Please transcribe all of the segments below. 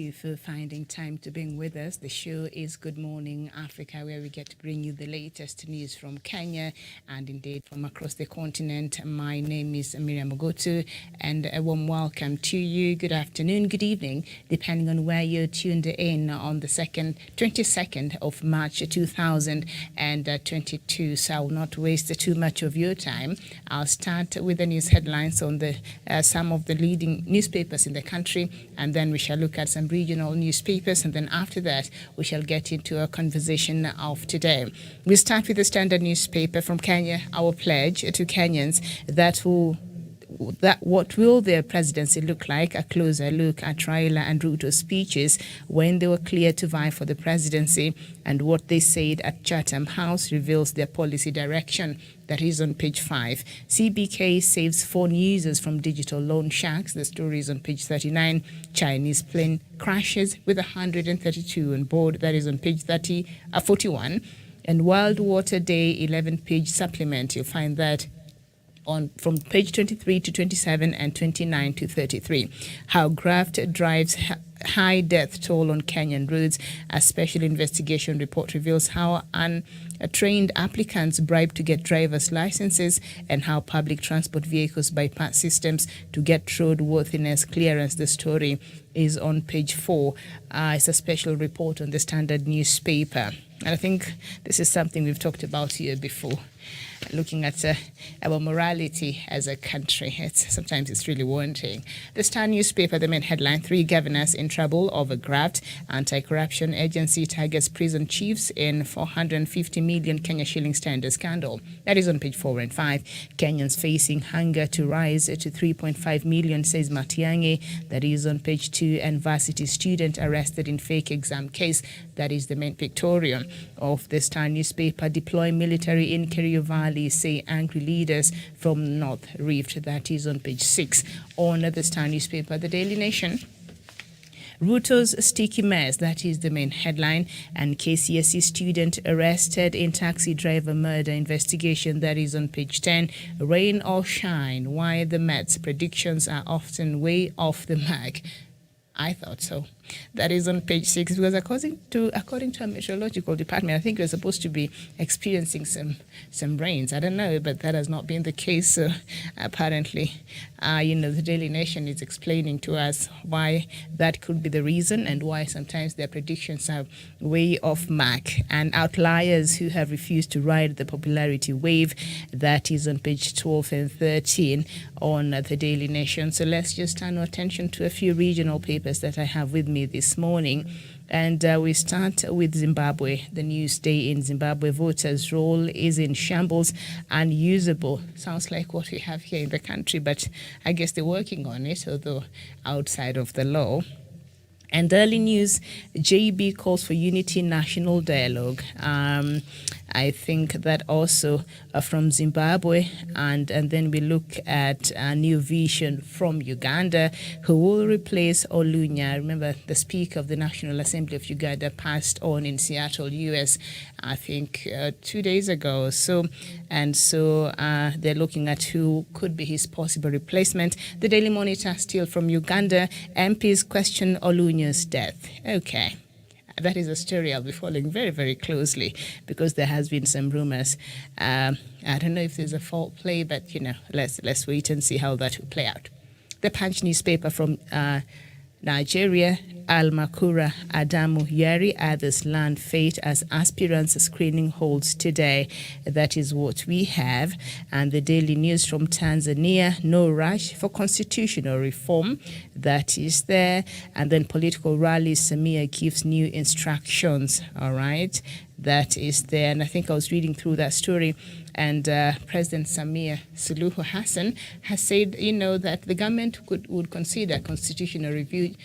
you for finding time to be with us. The show is Good Morning Africa, where we get to bring you the latest news from Kenya and indeed from across the continent. My name is Miriam Ogotu, and a warm welcome to you. Good afternoon, good evening, depending on where you're tuned in on the 22nd of March 2022. So I will not waste too much of your time. I'll start with the news headlines on the some of the leading newspapers in the country, and then we shall look at some regional newspapers, and then after that we shall get into a conversation of today. We start with the Standard newspaper from Kenya. Our pledge to Kenyans that what will their presidency look like? A closer look at Raila and Ruto's speeches when they were clear to vie for the presidency, and what they said at Chatham House reveals their policy direction. That is on page 5. CBK saves foreign users from digital loan sharks. The story is on page 39. Chinese plane crashes with 132 on board. That is on page 41. And World Water Day 11-page supplement. You'll find that from page 23 to 27 and 29 to 33. How Graft drives high death toll on Kenyan roads. A special investigation report reveals how untrained applicants bribe to get driver's licenses, and how public transport vehicles bypass systems to get roadworthiness clearance. The story is on page 4. It's a special report on the Standard newspaper. And I think this is something we've talked about here before, looking at our morality as a country. Sometimes it's really wanting. The Star newspaper, the main headline: 3 governors in trouble over graft. Anti-corruption agency targets prison chiefs in 450 million Kenya shillings tender scandal. That is on page 4 and 5. Kenyans facing hunger to rise to 3.5 million, says Matiang'i. That is on page 2. And varsity student arrested in fake exam case. That is the main pictorial of the Star newspaper. Deploy military in Kerio Valley, say angry leaders from North Rift. That is on page 6. On the Star newspaper, the Daily Nation: Ruto's sticky mess. That is the main headline. And KCSE student arrested in taxi driver murder investigation. That is on page 10. Rain or shine, why the Mets predictions are often way off the mark. I thought so. That is on page 6, because according to our meteorological department, I think we're supposed to be experiencing some rains. I don't know, but that has not been the case. So apparently, the Daily Nation is explaining to us why that could be the reason, and why sometimes their predictions are way off mark. And outliers who have refused to ride the popularity wave. That is on page 12 and 13 on the Daily Nation. So let's just turn our attention to a few regional papers that I have with me this morning. And we start with Zimbabwe. The news day in Zimbabwe: voters' roll is in shambles, unusable. Sounds like what we have here in the country, but I guess they're working on it, although outside of the law. And early news: JB calls for unity, national dialogue. I think that also from Zimbabwe, and then we look at a new vision from Uganda, who will replace Olunya. Remember, the Speaker of the National Assembly of Uganda passed on in Seattle, US, I think 2 days ago. So they're looking at who could be his possible replacement. The Daily Monitor, still from Uganda: MPs question Olunya's death. Okay. That is a story I'll be following very, very closely, because there has been some rumors. I don't know if there's a fault play, but let's wait and see how that will play out. The Punch newspaper from Nigeria: Almakura, Adamu, Yari, others land fate as aspirants screening holds today. That is what we have. And the Daily News from Tanzania: no rush for constitutional reform. That is there. And then political rallies: Samia gives new instructions. All right. That is there. And I think I was reading through that story, and President Samia Suluhu Hassan has said, that the government would consider constitutional review,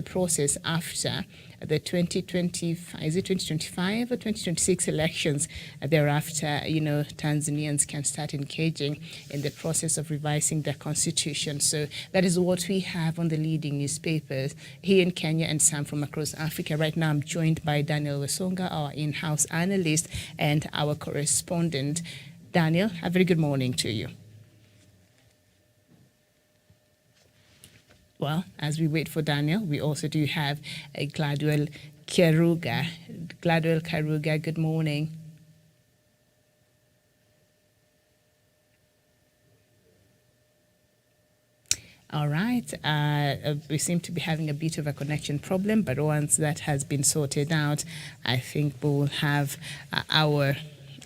process after the 2025 or 2026 elections. Thereafter, Tanzanians can start engaging in the process of revising their constitution. So that is what we have on the leading newspapers here in Kenya and some from across Africa. Right now, I'm joined by Daniel Wesonga, our in-house analyst, and our correspondent. Daniel, a very good morning to you. Well, as we wait for Daniel, we also do have a Gladwell Karuga. Gladwell Karuga, good morning. All right. We seem to be having a bit of a connection problem, but once that has been sorted out, I think we will have our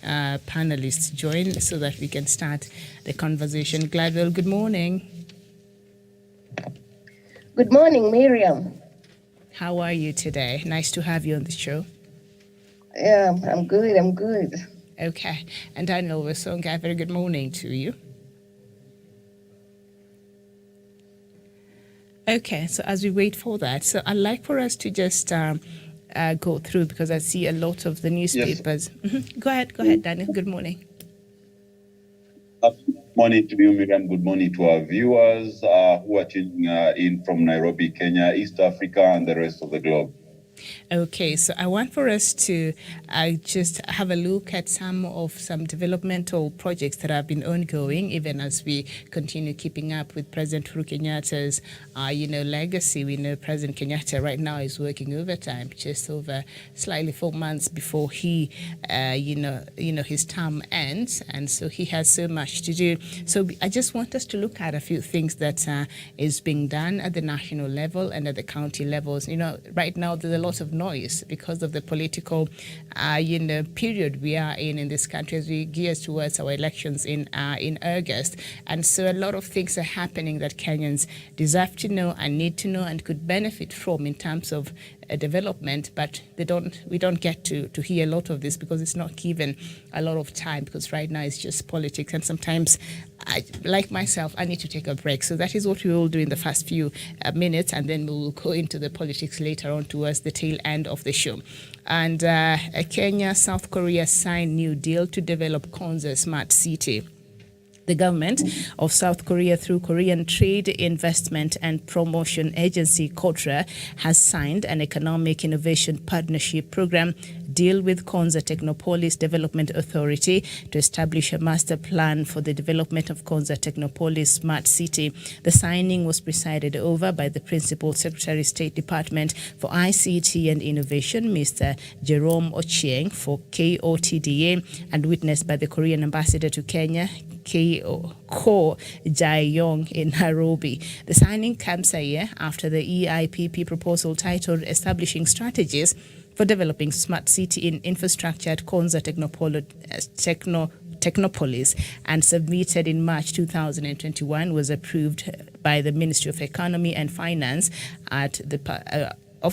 panelists join so that we can start the conversation. Gladwell, good morning. Good morning, Miriam. How are you today? Nice to have you on the show. Yeah, I'm good. I'm good. Okay. And Daniel Wesonga, very good morning to you. Okay, so as we wait for that, so I'd like for us to just go through, because I see a lot of the newspapers. Yes. Mm-hmm. Go ahead, Daniel. Good morning. Good morning to you, Miriam. Good morning to our viewers who are tuning in from Nairobi, Kenya, East Africa, and the rest of the globe. Okay, so I want for us to just have a look at some developmental projects that have been ongoing, even as we continue keeping up with President Uhuru Kenyatta's, legacy. We know President Kenyatta right now is working overtime, just over slightly 4 months before he, his term ends, and so he has so much to do. So I just want us to look at a few things that is being done at the national level and at the county levels. Right now there's a lot of noise because of the political, period we are in this country as we gear towards our elections in August. And so a lot of things are happening that Kenyans deserve to know and need to know and could benefit from in terms of development, but we don't get to hear a lot of this because it's not given a lot of time, because right now it's just politics, and sometimes like myself, I need to take a break. So that is what we will do in the first few minutes, and then we will go into the politics later on towards the tail end of the show. And Kenya, South Korea signed new deal to develop Konza Smart City. The government of South Korea, through Korean Trade, Investment and Promotion Agency, KOTRA, has signed an economic innovation partnership program deal with Konza Technopolis Development Authority to establish a master plan for the development of Konza Technopolis Smart City. The signing was presided over by the Principal Secretary, State Department for ICT and Innovation, Mr. Jerome Ochieng, for KOTDA, and witnessed by the Korean ambassador to Kenya, Ko Jae-yong, in Nairobi. The signing comes a year after the EIPP proposal titled Establishing Strategies for Developing Smart City in Infrastructure at Konza Technopolis, and submitted in March 2021, was approved by the Ministry of Economy and Finance of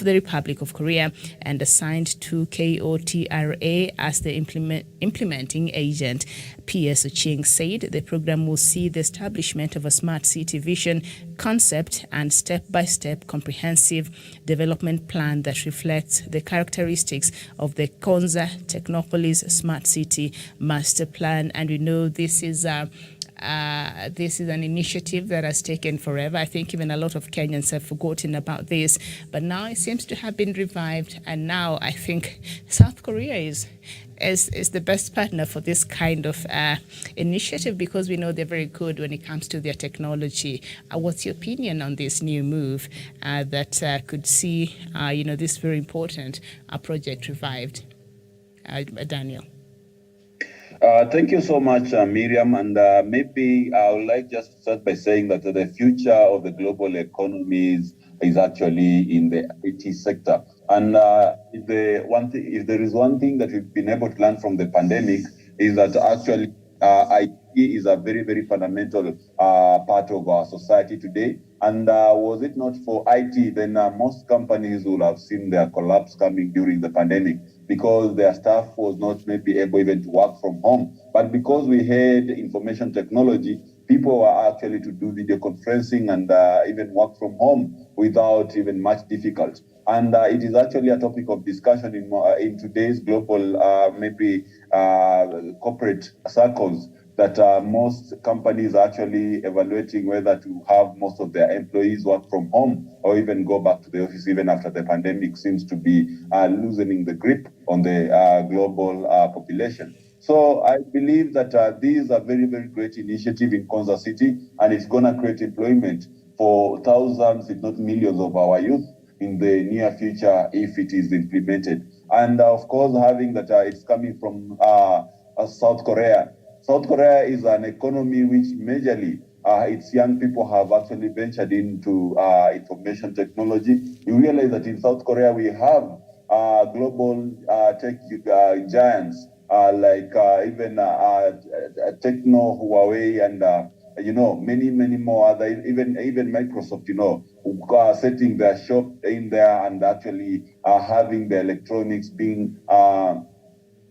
the Republic of Korea and assigned to KOTRA as the implementing agent. PS Ochieng said the program will see the establishment of a smart city vision, concept and step-by-step comprehensive development plan that reflects the characteristics of the Konza Technopolis Smart City Master Plan. And we know this is an initiative that has taken forever. I think even a lot of Kenyans have forgotten about this, but now it seems to have been revived. And now I think South Korea is the best partner for this kind of initiative, because we know they're very good when it comes to their technology. What's your opinion on this new move that could see, this very important project revived? Daniel. Thank you so much, Miriam. And maybe I would like just to start by saying that the future of the global economy is actually in the IT sector. And if there is one thing that we've been able to learn from the pandemic, is that actually IT is a very, very fundamental part of our society today. And was it not for IT, then most companies would have seen their collapse coming during the pandemic, because their staff was not maybe able even to work from home. But because we had information technology, people were actually to do video conferencing and even work from home without even much difficulty. And it is actually a topic of discussion in today's global, corporate circles, that most companies are actually evaluating whether to have most of their employees work from home or even go back to the office, even after the pandemic seems to be loosening the grip on the global population. So I believe that this is a very, very great initiative in Konza City, and it's going to create employment for thousands, if not millions, of our youth in the near future if it is implemented. And of course, having that it's coming from South Korea. South Korea is an economy which majorly its young people have actually ventured into information technology. You realize that in South Korea we have global tech giants like even Techno, Huawei, and many more other, even Microsoft, who are setting their shop in there and actually having the electronics being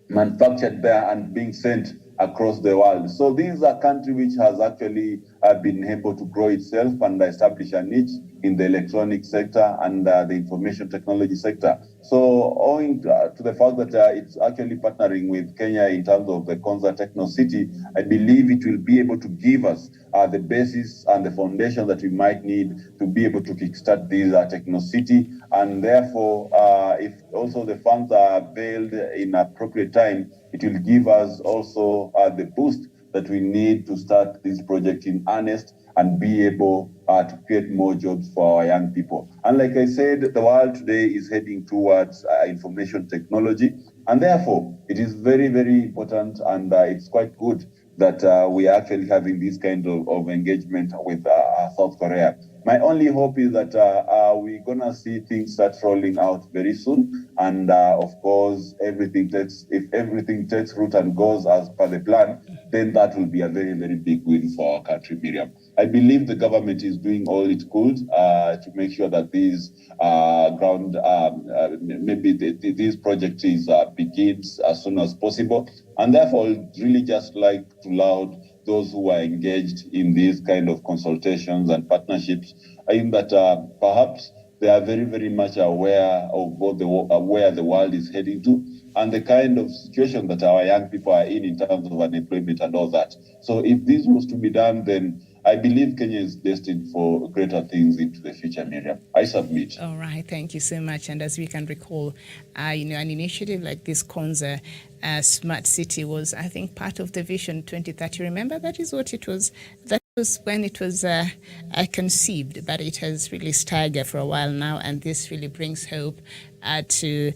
manufactured there and being sent across the world. So these are country which has actually been able to grow itself and establish a niche in the electronic sector and the information technology sector. So owing to the fact that it's actually partnering with Kenya in terms of the Konza Techno City, I believe it will be able to give us the basis and the foundation that we might need to be able to kickstart this Techno City. And therefore, if also the funds are availed in appropriate time, it will give us also the boost that we need to start this project in earnest and be able to create more jobs for our young people. And like I said, the world today is heading towards information technology. And therefore, it is very, very important, and it's quite good that we are actually having this kind of engagement with South Korea. My only hope is that we're going to see things start rolling out very soon. And of course, if everything takes root and goes as per the plan, then that will be a very, very big win for our country, Miriam. I believe the government is doing all it could to make sure that these this project begins as soon as possible. And therefore, I'd really just like to laud those who are engaged in these kind of consultations and partnerships, in that perhaps they are very, very much aware of where the world is heading to and the kind of situation that our young people are in terms of unemployment and all that. So if this was to be done, then I believe Kenya is destined for greater things into the future, Miriam. I submit. All right, thank you so much. And as we can recall, an initiative like this Konza Smart City was, I think, part of the Vision 2030. Remember, that is what it was. That was when it was conceived, but it has really staggered for a while now, and this really brings hope to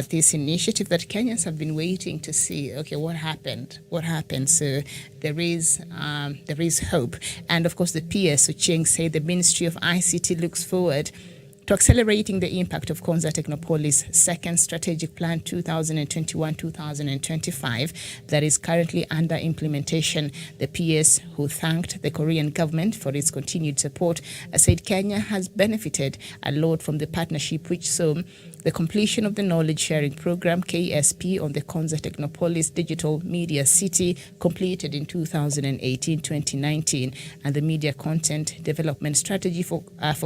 this initiative that Kenyans have been waiting to see. Okay, what happened? So there is hope, and of course the PS Ocheng said the Ministry of ICT looks forward to accelerating the impact of Konza Technopolis' second strategic plan 2021-2025 that is currently under implementation. The PS, who thanked the Korean government for its continued support, said Kenya has benefited a lot from the partnership, which saw the completion of the knowledge sharing program KSP on the Konza Technopolis Digital Media City completed in 2018-2019, and the media content development strategy for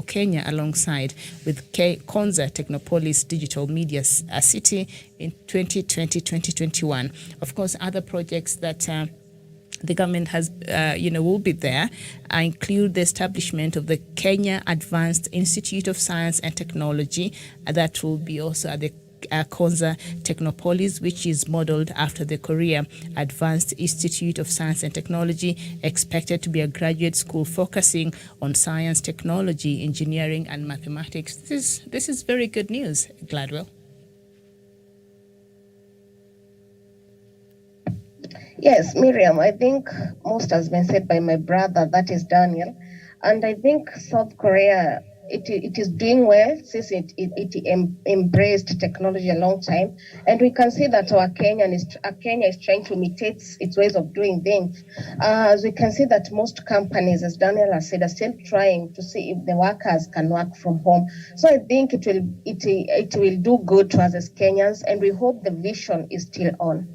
Kenya alongside with Konza Technopolis Digital Media City in 2020-2021. Of course, other projects that the government has, will be there, include the establishment of the Kenya Advanced Institute of Science and Technology. That will be also at the Konza Technopolis, which is modeled after the Korea Advanced Institute of Science and Technology, expected to be a graduate school focusing on science, technology, engineering, and mathematics. This is very good news, Gladwell. Yes, Miriam, I think most has been said by my brother, that is Daniel. And I think South Korea, it is doing well since it embraced technology a long time. And we can see that Kenya is trying to imitate its ways of doing things. As we can see that most companies, as Daniel has said, are still trying to see if the workers can work from home. So I think it will do good to us as Kenyans, and we hope the vision is still on.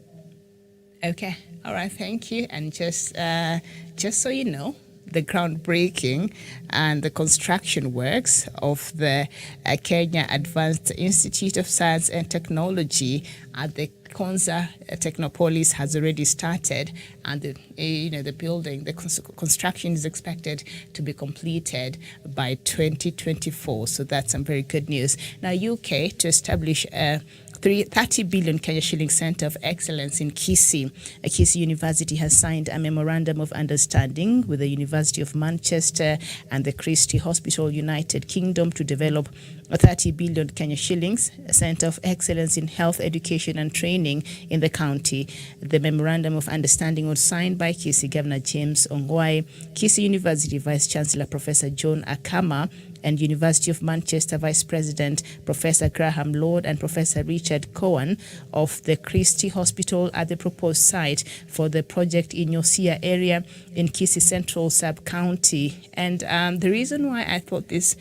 Okay. All right. Thank you. And just so you know, the groundbreaking and the construction works of the Kenya Advanced Institute of Science and Technology at the Konza Technopolis has already started, and the building, the construction is expected to be completed by 2024. So that's some very good news. Now, UK to establish 30 billion Kenya shilling Center of Excellence in Kisii. Kisii University has signed a memorandum of understanding with the University of Manchester and the Christie Hospital, United Kingdom, to develop a 30 billion Kenya shillings Center of Excellence in Health, Education and Training in the county. The memorandum of understanding was signed by Kisii Governor James Ongwae, Kisii University Vice Chancellor Professor John Akama, and University of Manchester Vice President Professor Graham Lord and Professor Richard Cohen of the Christie Hospital at the proposed site for the project in Yosia area in Kisii Central Sub-County. And the reason why I thought this,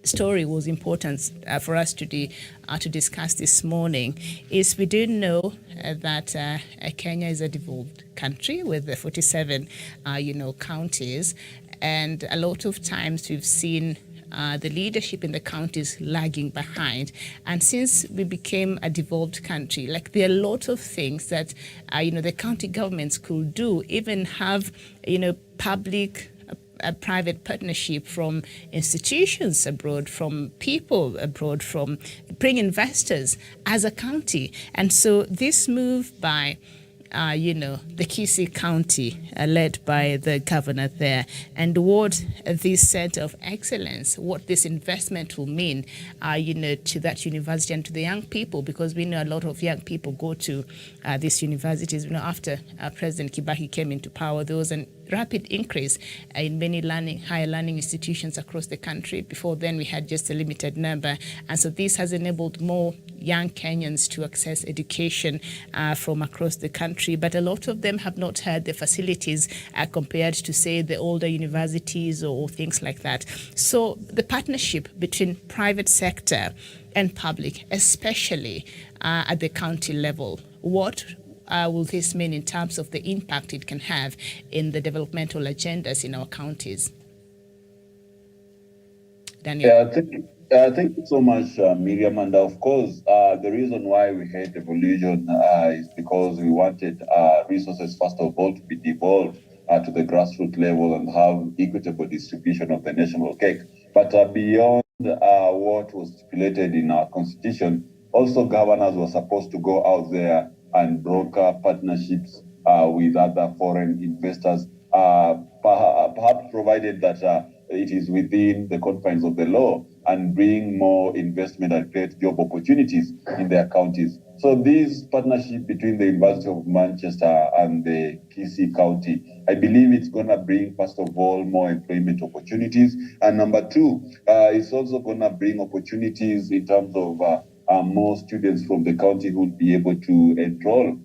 story was important for us to discuss this morning is we do know that Kenya is a devolved country with the 47 counties, and a lot of times we've seen the leadership in the counties lagging behind. And since we became a devolved country, like there are a lot of things that the county governments could do, even have public a private partnership from institutions abroad, from people abroad, from bring investors as a county. And so this move by the Kisii County, led by the governor there, and what this Center of Excellence, what this investment will mean, to that university and to the young people, because we know a lot of young people go to these universities. After President Kibaki came into power, there was an rapid increase in many higher learning institutions across the country. Before then, we had just a limited number. And so this has enabled more young Kenyans to access education from across the country. But a lot of them have not had the facilities compared to, say, the older universities or things like that. So the partnership between private sector and public, especially at the county level, what will this mean in terms of the impact it can have in the developmental agendas in our counties? Daniel. Yeah, thank you so much, Miriam. And of course, the reason why we had devolution is because we wanted resources, first of all, to be devolved to the grassroots level and have equitable distribution of the national cake. But beyond what was stipulated in our constitution, also governors were supposed to go out there and broker partnerships with other foreign investors, perhaps provided that it is within the confines of the law, and bring more investment and create job opportunities in their counties. So this partnership between the University of Manchester and the Kisii County, I believe it's going to bring, first of all, more employment opportunities. And number two, it's also going to bring opportunities in terms of more students from the county who will be able to enroll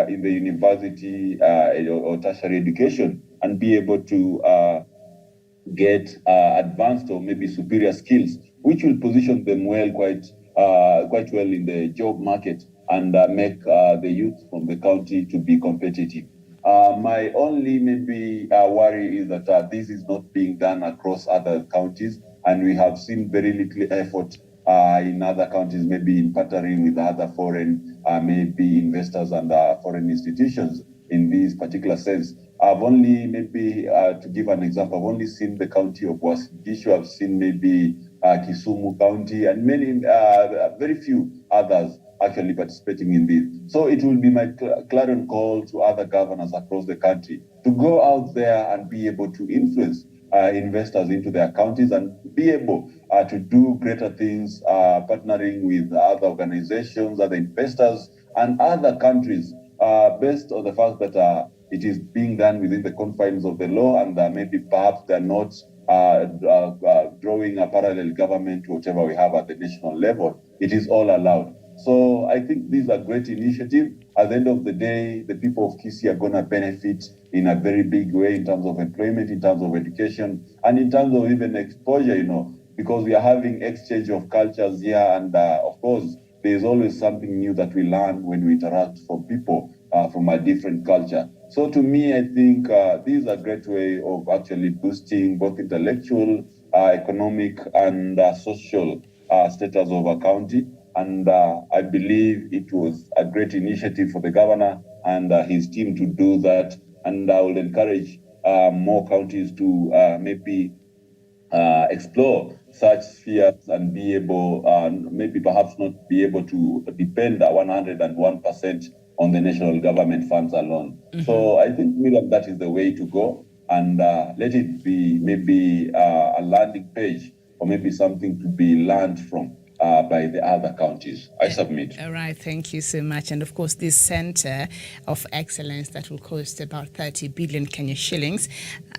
in the university or tertiary education and be able to get advanced or maybe superior skills, which will position them well, quite well in the job market and make the youth from the county to be competitive. My only maybe worry is that this is not being done across other counties, and we have seen very little effort in other counties, maybe in partnering with other foreign maybe investors and foreign institutions in this particular sense. I've only maybe, to give an example, I've only seen the county of Uasin Gishu, I've seen maybe Kisumu County, and many, very few others actually participating in this. So it will be my clarion call to other governors across the country to go out there and be able to influence investors into their counties and be able to do greater things, partnering with other organizations, other investors, and other countries, based on the fact that it is being done within the confines of the law, and maybe perhaps they're not drawing a parallel government to whatever we have at the national level. It is all allowed. So I think these are great initiatives. At the end of the day, the people of Kisii are going to benefit in a very big way in terms of employment, in terms of education, and in terms of even exposure, because we are having exchange of cultures here. And of course, there's always something new that we learn when we interact from people from a different culture. So to me, I think this is a great way of actually boosting both intellectual, economic, and social status of a county. And I believe it was a great initiative for the governor and his team to do that. And I will encourage more counties to maybe explore such spheres and be able, maybe perhaps not be able to depend 101% on the national government funds alone. So I think, Miriam, that is the way to go. And let it be maybe a landing page or maybe something to be learned from by the other counties. I submit. All right, thank you so much. And of course, this center of excellence that will cost about 30 billion Kenya shillings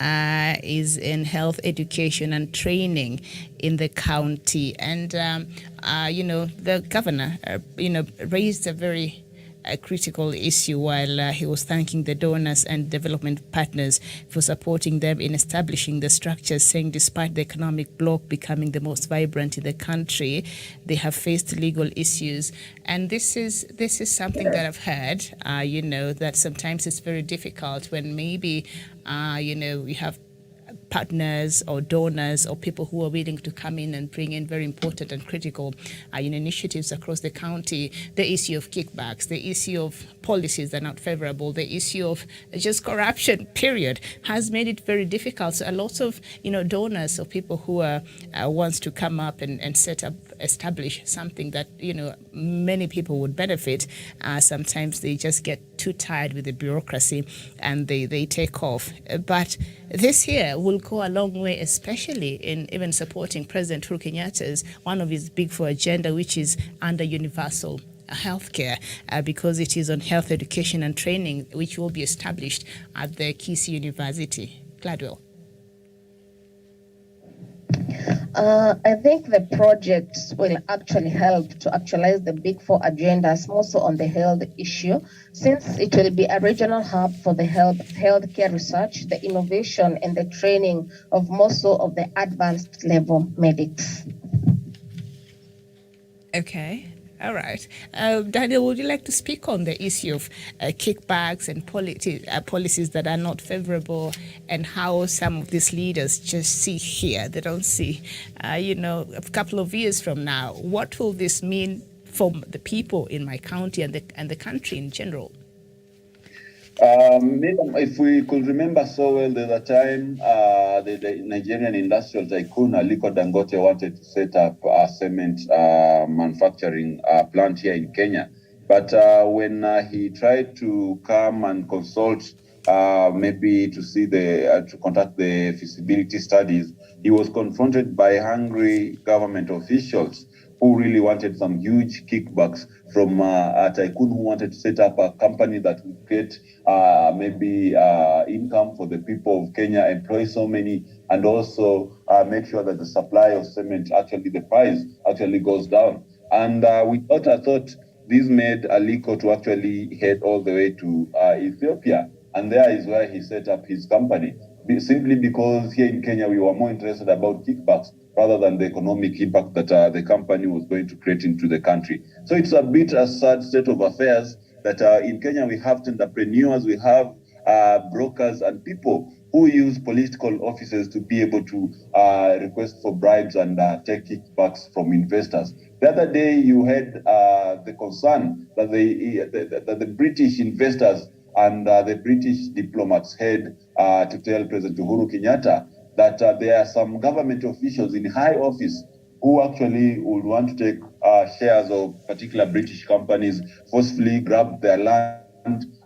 is in health education and training in the county. And, the governor, raised a very a critical issue while he was thanking the donors and development partners for supporting them in establishing the structures, saying despite the economic bloc becoming the most vibrant in the country, they have faced legal issues. And this is something that I've heard, that sometimes it's very difficult when maybe, we have partners or donors or people who are willing to come in and bring in very important and critical initiatives across the county. The issue of kickbacks, the issue of policies that are not favorable, the issue of just corruption, period, has made it very difficult. So a lot of donors or people who wants to come up and establish something that many people would benefit, sometimes they just get too tired with the bureaucracy and they take off. But this here will go a long way, especially in even supporting President Uhuru Kenyatta's one of his big four agenda, which is under universal healthcare, because it is on health education and training, which will be established at the Kisii University. Gladwell. I think the projects will actually help to actualize the big four agendas, more so on the health issue, since it will be a regional hub for the healthcare research, the innovation, and the training of more so of the advanced level medics. Okay. All right. Daniel, would you like to speak on the issue of kickbacks and policies that are not favorable and how some of these leaders just see here? They don't see, a couple of years from now, what will this mean for the people in my county and the country in general? If we could remember so well, there's a time the Nigerian industrial tycoon Aliko Dangote wanted to set up a cement manufacturing plant here in Kenya. But when he tried to come and consult, maybe to see to conduct the feasibility studies, he was confronted by hungry government officials who really wanted some huge kickbacks from a tycoon who wanted to set up a company that would create maybe income for the people of Kenya, employ so many, and also make sure that the supply of cement, actually the price actually goes down. And I thought this made Aliko to actually head all the way to Ethiopia. And there is where he set up his company, simply because here in Kenya, we were more interested about kickbacks rather than the economic impact that the company was going to create into the country. So it's a bit a sad state of affairs that in Kenya we have entrepreneurs, we have brokers and people who use political offices to be able to request for bribes and take kickbacks from investors. The other day you had the concern that the British investors and the British diplomats had to tell President Uhuru Kenyatta that there are some government officials in high office who actually would want to take shares of particular British companies, forcefully grab their land,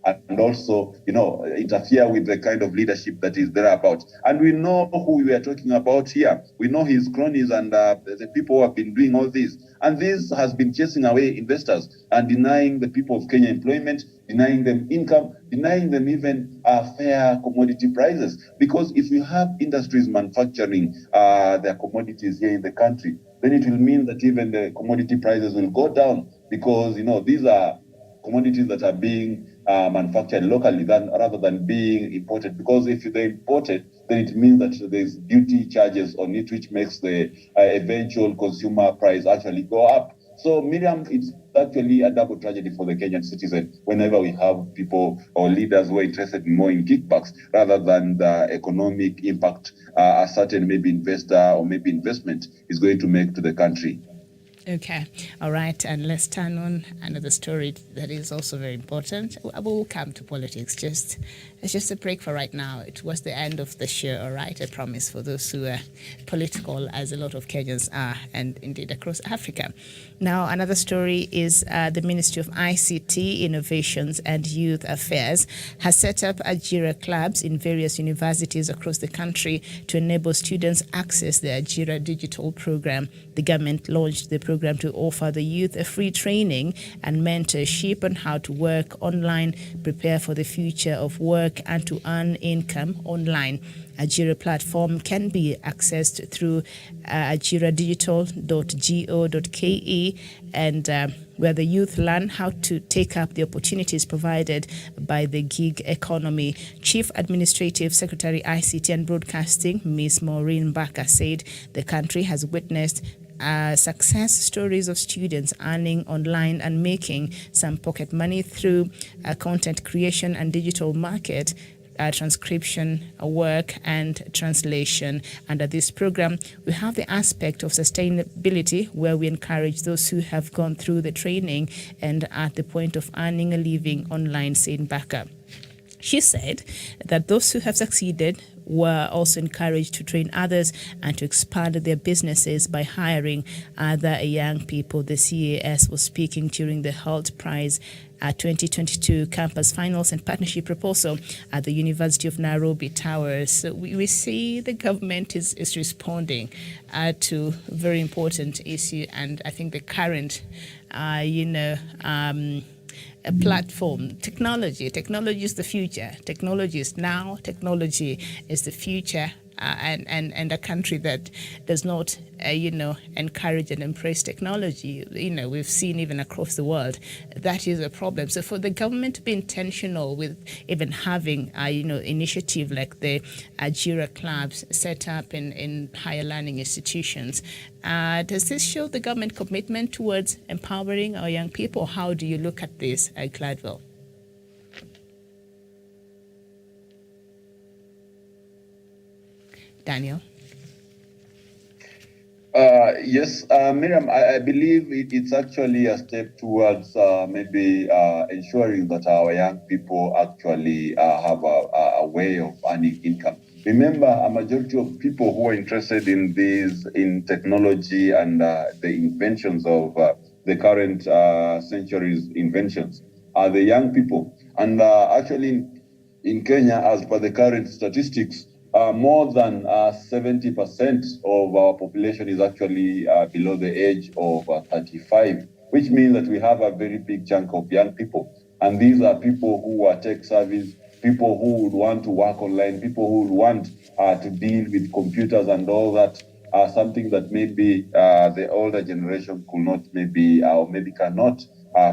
and also, interfere with the kind of leadership that is thereabout. And we know who we are talking about here. We know his cronies and the people who have been doing all this. And this has been chasing away investors and denying the people of Kenya employment, denying them income, denying them even fair commodity prices. Because if you have industries manufacturing their commodities here in the country, then it will mean that even the commodity prices will go down, because these are commodities that are being manufactured locally rather than being imported. Because if they're imported, then it means that there's duty charges on it, which makes the eventual consumer price actually go up. So, Miriam, it's actually a double tragedy for the Kenyan citizen whenever we have people or leaders who are interested more in kickbacks rather than the economic impact a certain maybe investor or maybe investment is going to make to the country. Okay, all right, and let's turn on another story that is also very important. We'll come to politics. It's just a break for right now. It was the end of the show, all right? I promise, for those who are political, as a lot of Kenyans are, and indeed across Africa. Now, another story is the Ministry of ICT, Innovations and Youth Affairs has set up Ajira clubs in various universities across the country to enable students access the Ajira digital program. The government launched the program to offer the youth a free training and mentorship on how to work online, prepare for the future of work, and to earn income online. Ajira platform can be accessed through ajiradigital.go.ke, and where the youth learn how to take up the opportunities provided by the gig economy. Chief Administrative Secretary ICT and Broadcasting, Ms. Maureen Baka, said the country has witnessed success stories of students earning online and making some pocket money through content creation and digital market, transcription work and translation. Under this program, we have the aspect of sustainability, where we encourage those who have gone through the training and at the point of earning a living online, said Baka. She said that those who have succeeded were also encouraged to train others and to expand their businesses by hiring other young people. The CAS was speaking during the HALT Prize 2022 campus finals and partnership proposal at the University of Nairobi Towers. So we see the government is responding to a very important issue, and I think the current, a platform. Technology is the future. Technology is now. Technology is the future. And a country that does not, encourage and embrace technology, we've seen even across the world, that is a problem. So for the government to be intentional with even having, initiative like the Ajira clubs set up in higher learning institutions, does this show the government commitment towards empowering our young people? How do you look at this, Gladwell? Daniel? Yes, Miriam, I believe it's actually a step towards maybe ensuring that our young people actually have a way of earning income. Remember, a majority of people who are interested in technology and the inventions of the current century's inventions are the young people. And actually, in Kenya, as per the current statistics, more than 70% of our population is actually below the age of 35, which means that we have a very big chunk of young people. And these are people who are tech savvy, people who would want to work online, people who would want to deal with computers and all that, something that maybe the older generation could not maybe, or maybe cannot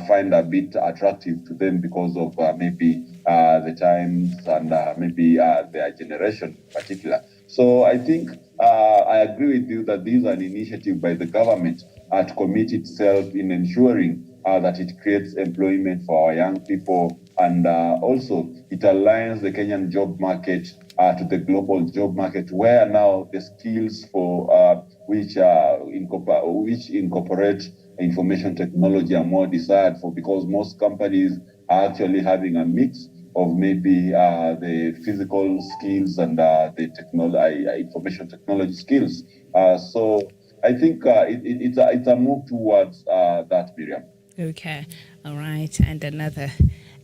find a bit attractive to them because of maybe the times and maybe their generation in particular. So I think I agree with you that this is an initiative by the government to commit itself in ensuring that it creates employment for our young people, and also it aligns the Kenyan job market to the global job market, where now the skills for which incorporate information technology are more desired for, because most companies are actually having a mix of maybe the physical skills and the information technology skills. So I think it's a move towards that, Miriam. Okay, all right. And another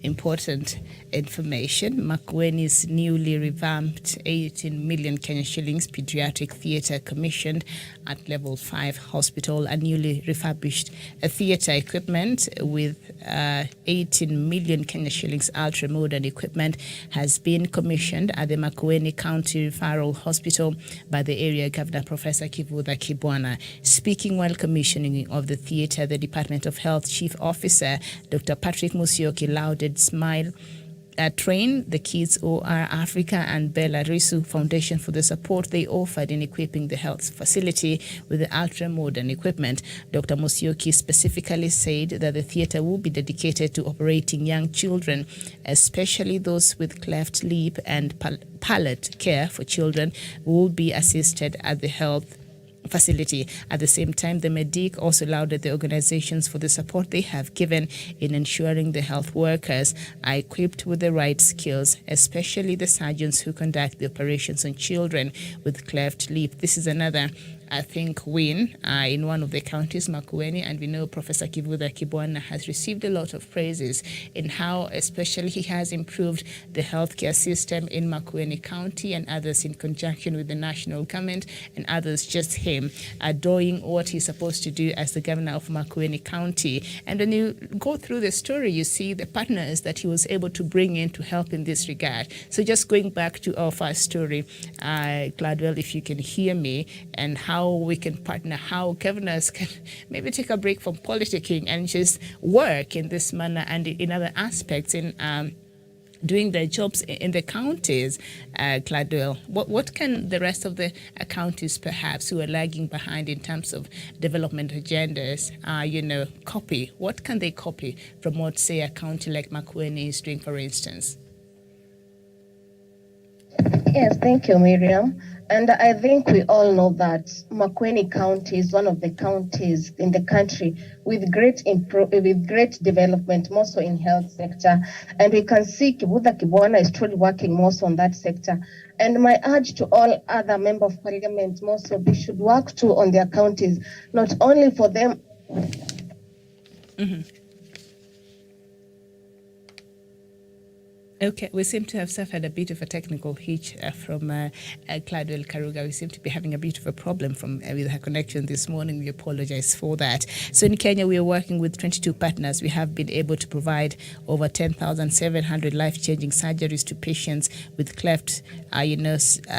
important information, Makueni's newly revamped 18 million Kenya shillings pediatric theatre commissioned at Level 5 Hospital, a newly refurbished theatre equipment with 18 million Kenya shillings ultra-modern equipment has been commissioned at the Makueni County Referral Hospital by the area Governor Professor Kivutha Kibwana. Speaking while commissioning of the theatre, the Department of Health Chief Officer Dr. Patrick Musyoki lauded Smile Train, the Kids OR Africa and Bella Risu Foundation for the support they offered in equipping the health facility with the ultra-modern equipment. Dr. Musyoki specifically said that the theatre will be dedicated to operating young children, especially those with cleft lip and palate care for children, who will be assisted at the health facility. At the same time, the Medic also lauded the organizations for the support they have given in ensuring the health workers are equipped with the right skills, especially the surgeons who conduct the operations on children with cleft lip. This is another, I think, win in one of the counties, Makueni, and we know Professor Kivuda Kibwana has received a lot of praises in how especially he has improved the healthcare system in Makueni County, and others in conjunction with the national government, and others just him doing what he's supposed to do as the governor of Makueni County. And when you go through the story, you see the partners that he was able to bring in to help in this regard. So just going back to our first story, Gladwell, if you can hear me, and how we can partner, how governors can maybe take a break from politicking and just work in this manner and in other aspects in doing their jobs in the counties, Gladwell. What can the rest of the counties, perhaps, who are lagging behind in terms of development agendas, copy? What can they copy from what, say, a county like Makueni is doing, for instance? Yes, thank you, Miriam. And I think we all know that Makueni County is one of the counties in the country with great development, more so in health sector. And we can see Kivuda Kibwana is truly working more so on that sector. And my urge to all other members of parliament, more so, they should work too on their counties, not only for them. Mm-hmm. Okay, we seem to have suffered a bit of a technical hitch from Gladwell Karuga. We seem to be having a bit of a problem with her connection this morning. We apologize for that. So in Kenya, we are working with 22 partners. We have been able to provide over 10,700 life-changing surgeries to patients with cleft,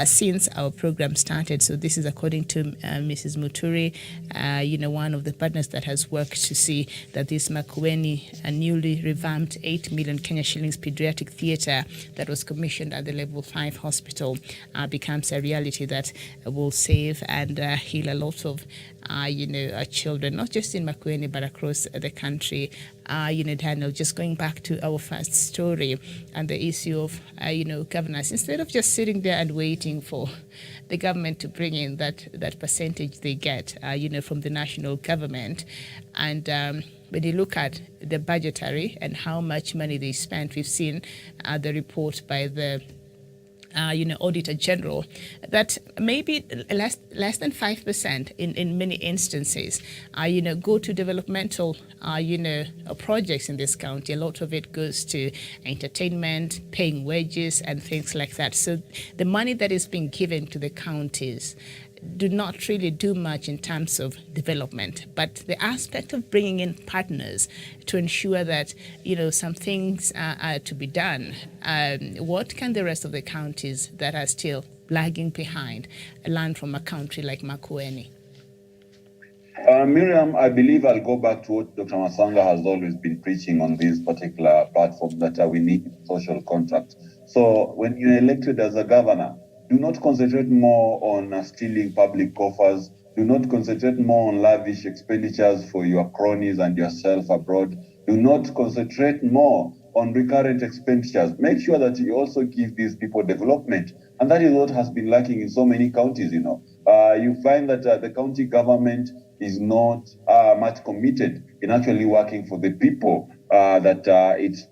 since our program started. So this is according to Mrs. Muturi, one of the partners that has worked to see that this Makueni, a newly revamped 8 million Kenya shillings pediatric theatre that was commissioned at the Level 5 hospital becomes a reality that will save and heal a lot of children, not just in Makueni, but across the country. Daniel, just going back to our first story and the issue of, governors, instead of just sitting there and waiting for the government to bring in that percentage they get, from the national government. And when you look at the budgetary and how much money they spent, we've seen the report by the Auditor General, that maybe less than 5% in many instances, go to developmental, projects in this county. A lot of it goes to entertainment, paying wages, and things like that. So the money that is being given to the counties do not really do much in terms of development, but the aspect of bringing in partners to ensure that some things are to be done. What can the rest of the counties that are still lagging behind learn from a country like Makueni? Miriam, I believe I'll go back to what Dr. Masanga has always been preaching on this particular platform, that we need social contract. So when you're elected as a governor, do not concentrate more on stealing public coffers. Do not concentrate more on lavish expenditures for your cronies and yourself abroad. Do not concentrate more on recurrent expenditures. Make sure that you also give these people development. And that is what has been lacking in so many counties, You find that the county government is not much committed in actually working for the people that it's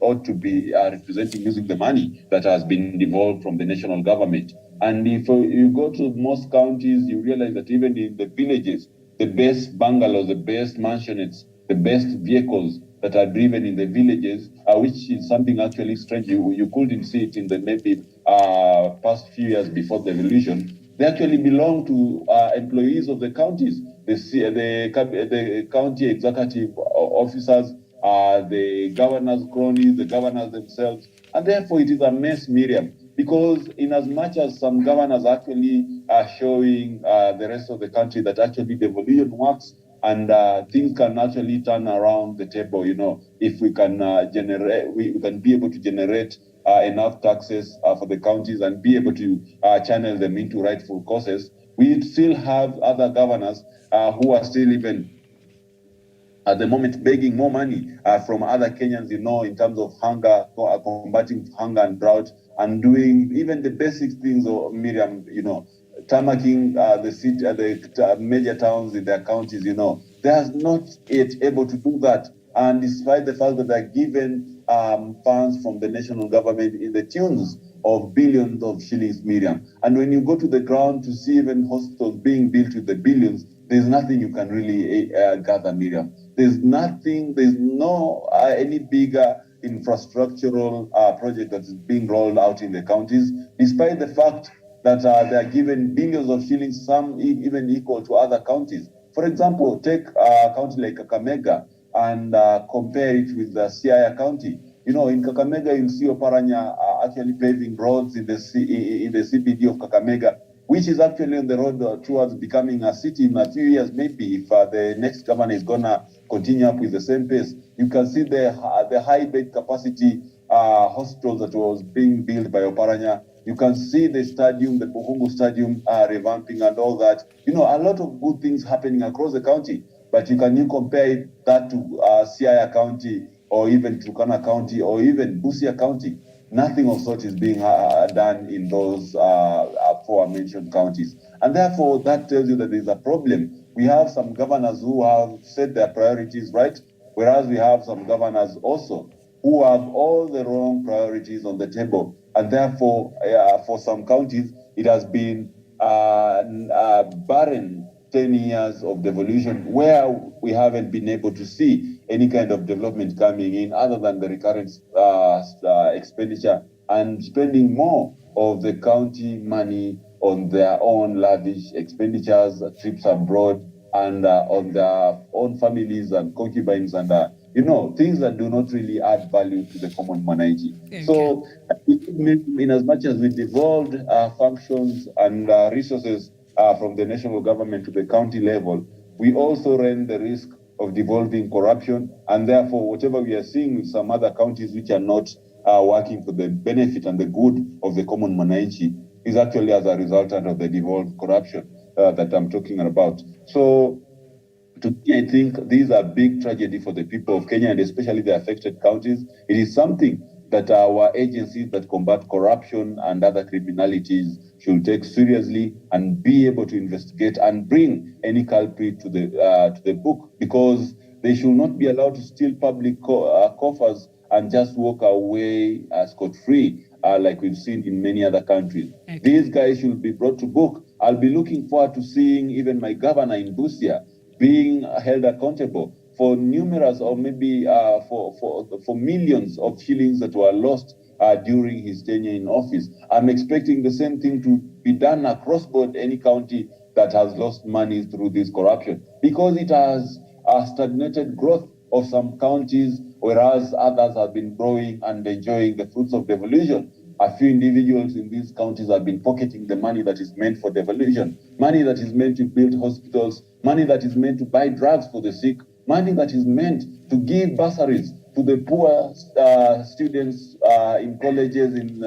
ought to be representing, using the money that has been devolved from the national government. And if you go to most counties, you realize that even in the villages, the best bungalows, the best mansionettes, the best vehicles that are driven in the villages, which is something actually strange. You couldn't see it in the maybe past few years before the revolution. They actually belong to employees of the counties, the county executive officers, the governor's cronies, the governors themselves. And therefore it is a mess, Miriam, because in as much as some governors actually are showing the rest of the country that actually devolution works and things can actually turn around the table, if we can generate, we can be able to generate enough taxes for the counties and be able to channel them into rightful causes. We still have other governors who are still even at the moment begging more money from other Kenyans, in terms of hunger, combating hunger and drought, and doing even the basic things, Miriam, tarmacking the city, the major towns in their counties, they are not yet able to do that. And despite the fact that they're given funds from the national government in the tunes of billions of shillings, Miriam. And when you go to the ground to see even hospitals being built with the billions, there's nothing you can really gather, Miriam. There's no any bigger infrastructural project that is being rolled out in the counties, despite the fact that they are given billions of shillings, some even equal to other counties. For example, take a county like Kakamega and compare it with the Siaya County. In Kakamega, you'll see Oparanya actually paving roads in the CBD of Kakamega, which is actually on the road towards becoming a city in a few years, maybe, if the next governor is going to continue up with the same pace. You can see the high bed capacity hospitals that was being built by Oparanya. You can see the stadium, the Buhungu Stadium revamping and all that. A lot of good things happening across the county. But you compare that to Siaya County or even Turkana County or even Busia County. Nothing of such is being done in those aforementioned counties. And therefore, that tells you that there's a problem. We have some governors who have set their priorities right, whereas we have some governors also who have all the wrong priorities on the table. And therefore, for some counties, it has been barren 10 years of devolution where we haven't been able to see any kind of development coming in other than the recurrent expenditure and spending more of the county money on their own lavish expenditures, trips abroad, and on their own families and concubines and things that do not really add value to the common mwananchi. Okay. So in as much as we devolved functions and resources from the national government to the county level, we also ran the risk of devolving corruption, and therefore whatever we are seeing with some other counties which are not working for the benefit and the good of the common mwananchi is actually as a resultant of the devolved corruption that I'm talking about. So to me, I think these are big tragedy for the people of Kenya and especially the affected counties. It is something that our agencies that combat corruption and other criminalities should take seriously and be able to investigate and bring any culprit to the book, because they should not be allowed to steal public coffers and just walk away scot-free, like we've seen in many other countries. Okay. These guys should be brought to book. I'll be looking forward to seeing even my governor in Busia being held accountable for numerous or maybe for millions of shillings that were lost during his tenure in office. I'm expecting the same thing to be done across board any county that has lost money through this corruption, because it has stagnated growth of some counties, whereas others have been growing and enjoying the fruits of devolution. A few individuals in these counties have been pocketing the money that is meant for devolution, money that is meant to build hospitals, money that is meant to buy drugs for the sick, money that is meant to give bursaries to the poor students in colleges, in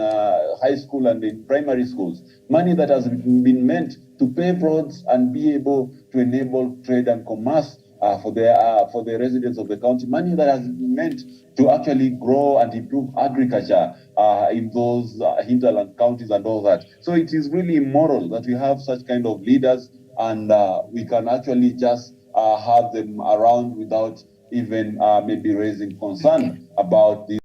high school and in primary schools, money that has been meant to pave roads and be able to enable trade and commerce for the residents of the county, money that has been meant to actually grow and improve agriculture in those hinterland counties and all that. So it is really immoral that we have such kind of leaders and we can actually just have them around without even maybe raising concern about the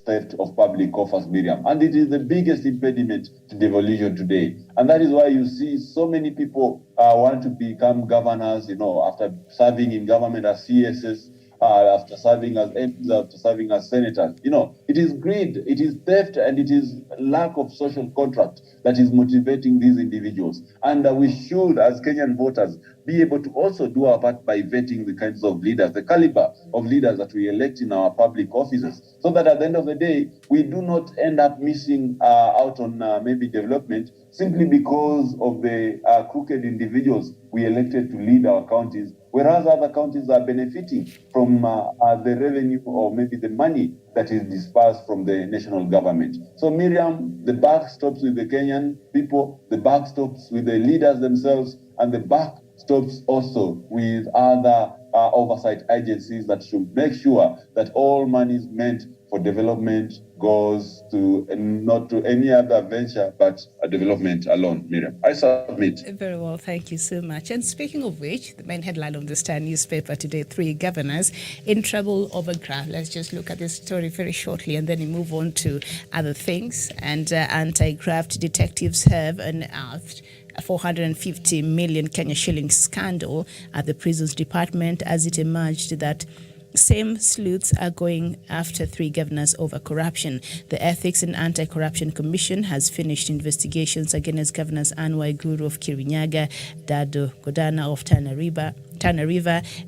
theft of public coffers, Miriam. And it is the biggest impediment to devolution today. And that is why you see so many people want to become governors, after serving in government as CSS, after serving as MPs, after serving as senators. It is greed, it is theft, and it is lack of social contract that is motivating these individuals. And we should, as Kenyan voters, be able to also do our part by vetting the kinds of leaders, the caliber of leaders that we elect in our public offices, so that at the end of the day, we do not end up missing out on maybe development simply because of the crooked individuals we elected to lead our counties, whereas other counties are benefiting from the revenue or maybe the money that is dispersed from the national government. So Miriam, the buck stops with the Kenyan people, the buck stops with the leaders themselves, and the buck stops also with other oversight agencies that should make sure that all money is meant for development goes to not to any other venture but a development alone. Miriam, I submit. Very well, thank you so much. And speaking of which, the main headline of the Star newspaper today, 3 governors in trouble over graft. Let's just look at this story very shortly and then we move on to other things. And anti-graft detectives have unearthed a 450 million Kenya shillings scandal at the prisons department as it emerged that same sleuths are going after 3 governors over corruption. The Ethics and Anti-Corruption Commission has finished investigations against Governors Anwar Guru of Kirinyaga, Dado Godana of Tana River,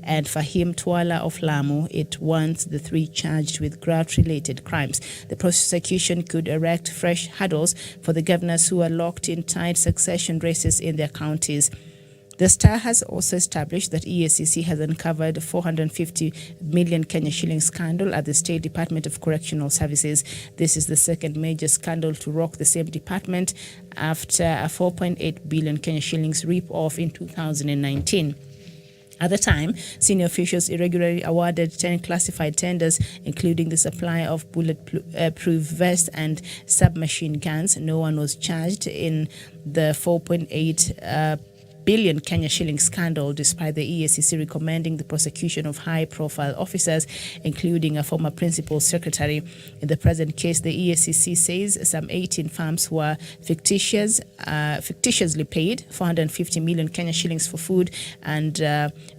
and Fahim Twala of Lamu. It wants the 3 charged with graft-related crimes. The prosecution could erect fresh hurdles for the governors who are locked in tight succession races in their counties. The Star has also established that EACC has uncovered 450 million Kenya shilling scandal at the State Department of Correctional Services. This is the second major scandal to rock the same department after a 4.8 billion Kenya shillings rip-off in 2019. At the time, senior officials irregularly awarded 10 classified tenders, including the supply of bulletproof vests and submachine guns. No one was charged in the 4.8 billion Kenya shilling scandal, despite the EACC recommending the prosecution of high-profile officers, including a former principal secretary. In the present case, the EACC says some 18 firms were fictitiously paid 450 million Kenya shillings for food and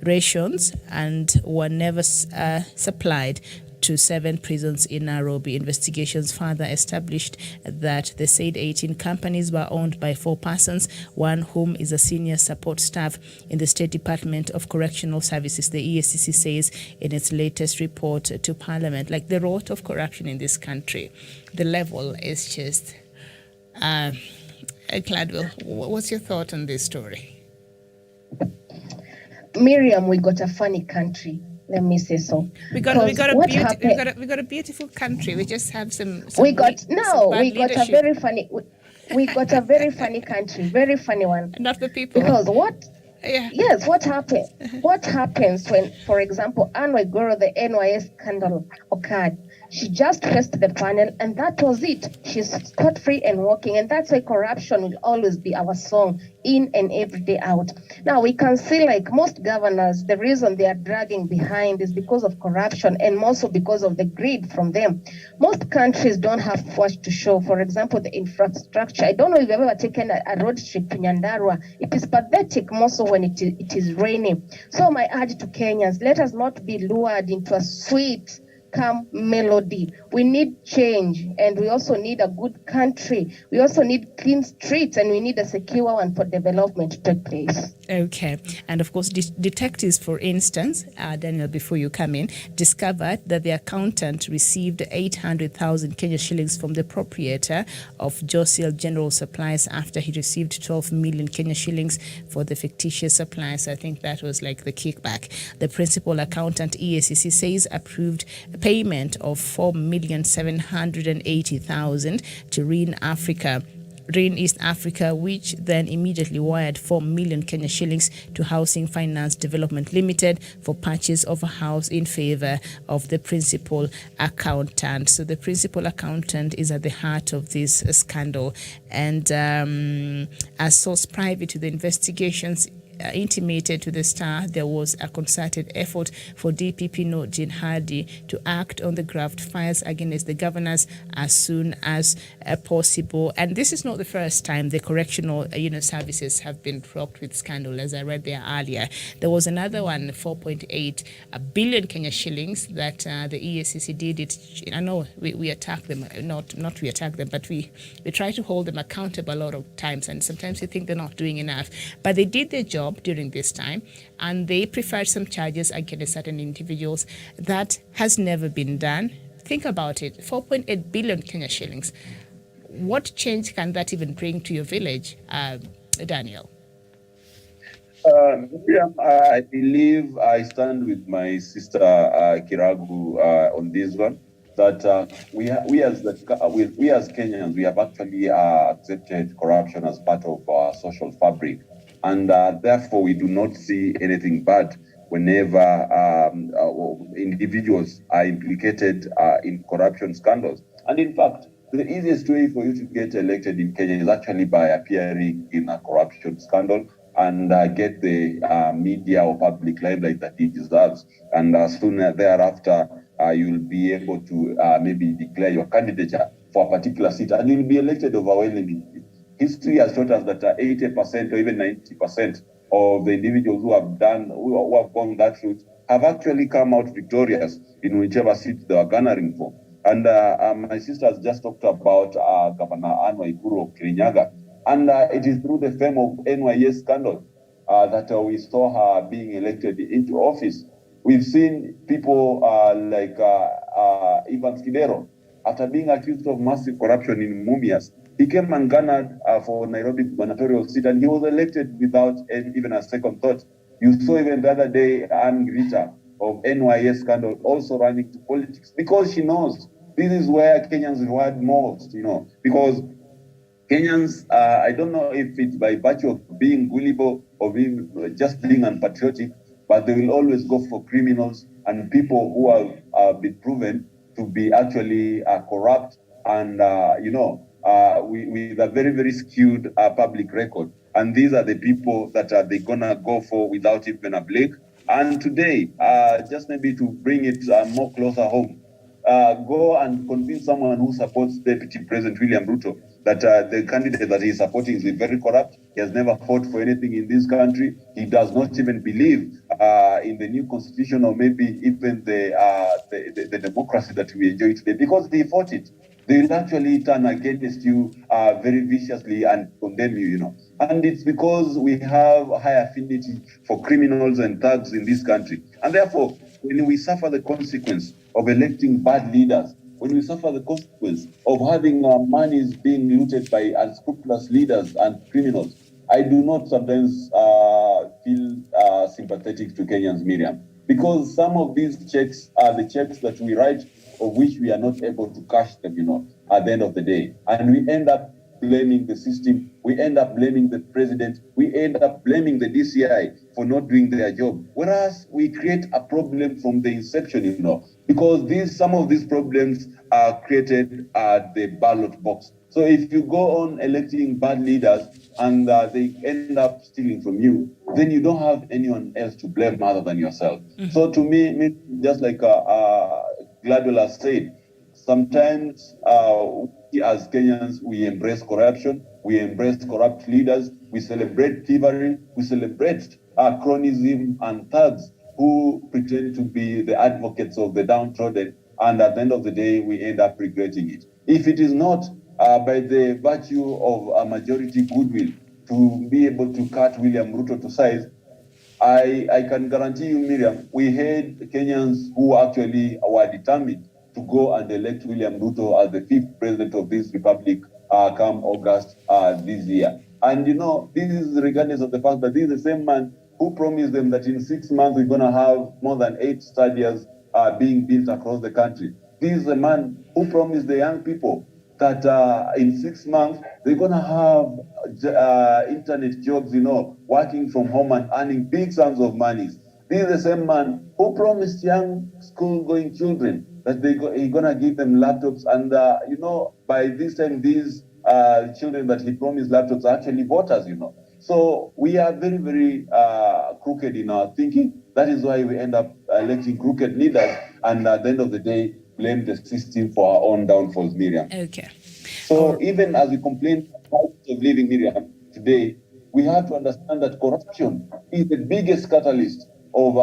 rations and were never supplied to 7 prisons in Nairobi. Investigations further established that the said 18 companies were owned by 4 persons, one whom is a senior support staff in the State Department of Correctional Services, the EACC says in its latest report to Parliament. Like the rot of corruption in this country, the level is just... Gladwell, what's your thought on this story? Miriam, we got a funny country. Let me say so. We got a beautiful country. We just have some we got a very funny country, very funny one. Not the people. Because what happens when, for example, Anwar Guru, the NYS scandal occurred? She just faced the panel and that was it. She's scot-free and walking, and that's why corruption will always be our song in and every day out. Now we can see like most governors, the reason they are dragging behind is because of corruption and also because of the greed from them. Most countries don't have much to show. For example, the infrastructure. I don't know if you've ever taken a road trip to Nyandarua. It is pathetic, more so when it is raining. So my urge to Kenyans, let us not be lured into a sweet melody. We need change, and we also need a good country. We also need clean streets, and we need a secure one for development to take place. Okay. And of course, detectives, for instance, Daniel, before you come in, discovered that the accountant received 800,000 Kenya shillings from the proprietor of Josiel General Supplies after he received 12 million Kenya shillings for the fictitious supplies. I think that was like the kickback. The principal accountant, EACC, says approved payment of 4,780,000 to Rain East Africa, which then immediately wired 4 million Kenya shillings to Housing Finance Development Limited for purchase of a house in favor of the principal accountant. So the principal accountant is at the heart of this scandal, and a source private to the investigations intimated to the Star there was a concerted effort for DPP Nordin Hadi to act on the graft files against the governors as soon as possible. And this is not the first time the correctional services have been rocked with scandal. As I read there earlier, there was another one, 4.8 billion Kenya shillings that the EACC did it. I know we attack them, not we attack them, but we try to hold them accountable a lot of times, and sometimes we think they're not doing enough, but they did their job during this time, and they preferred some charges against certain individuals. That has never been done. Think about it, 4.8 billion Kenya shillings. What change can that even bring to your village, Daniel? I believe I stand with my sister Kiragu on this one, that we as Kenyans, we have actually accepted corruption as part of our social fabric. And therefore, we do not see anything bad whenever individuals are implicated in corruption scandals. And in fact, the easiest way for you to get elected in Kenya is actually by appearing in a corruption scandal and get the media or public limelight that it deserves. And soon thereafter, you'll be able to maybe declare your candidature for a particular seat, and you'll be elected overwhelmingly. History has taught us that 80% or even 90% of the individuals who have gone that route have actually come out victorious in whichever seat they were garnering for. And my sister has just talked about Governor Anne Waiguru of Kirinyaga. And it is through the fame of NYS scandal that we saw her being elected into office. We've seen people like Evans Kidero, after being accused of massive corruption in Mumias, he came and garnered for Nairobi gubernatorial seat, and he was elected without even a second thought. You saw even the other day Anne Grita of NYS scandal also running to politics because she knows this is where Kenyans reward most, because Kenyans, I don't know if it's by virtue of being gullible or just being unpatriotic, but they will always go for criminals and people who have been proven to be actually corrupt and, with a very, very skewed public record. And these are the people that they're going to go for without even a blink. And today, just maybe to bring it more closer home, go and convince someone who supports Deputy President William Ruto that the candidate that he is supporting is very corrupt. He has never fought for anything in this country. He does not even believe in the new constitution or maybe even the democracy that we enjoy today because he fought it. They will actually turn against you very viciously and condemn you, And it's because we have a high affinity for criminals and thugs in this country. And therefore, when we suffer the consequence of electing bad leaders, when we suffer the consequence of having our monies being looted by unscrupulous leaders and criminals, I do not sometimes feel sympathetic to Kenyans, Miriam, because some of these checks are the checks that we write of which we are not able to cash them, at the end of the day. And we end up blaming the system, we end up blaming the president, we end up blaming the DCI for not doing their job. Whereas we create a problem from the inception, because some of these problems are created at the ballot box. So if you go on electing bad leaders and they end up stealing from you, then you don't have anyone else to blame other than yourself. Mm-hmm. So to me, just like Gladwell has said, sometimes we as Kenyans, we embrace corruption, we embrace corrupt leaders, we celebrate thievery, we celebrate cronyism and thugs who pretend to be the advocates of the downtrodden, and at the end of the day, we end up regretting it. If it is not by the virtue of a majority goodwill to be able to cut William Ruto to size, I can guarantee you, Miriam, we had Kenyans who actually were determined to go and elect William Ruto as the 5th president of this republic come August this year. And this is regardless of the fact that this is the same man who promised them that in 6 months we're going to have more than 8 stadiums being built across the country. This is a man who promised the young people that in 6 months they're going to have internet jobs, working from home and earning big sums of money. This is the same man who promised young school-going children that he's going to give them laptops. And, by this time, these children that he promised laptops are actually voters, So we are very, very crooked in our thinking. That is why we end up electing crooked leaders and at the end of the day, blame the system for our own downfalls, Miriam. Okay. So even as we complain about of living, Miriam, today, we have to understand that corruption is the biggest catalyst of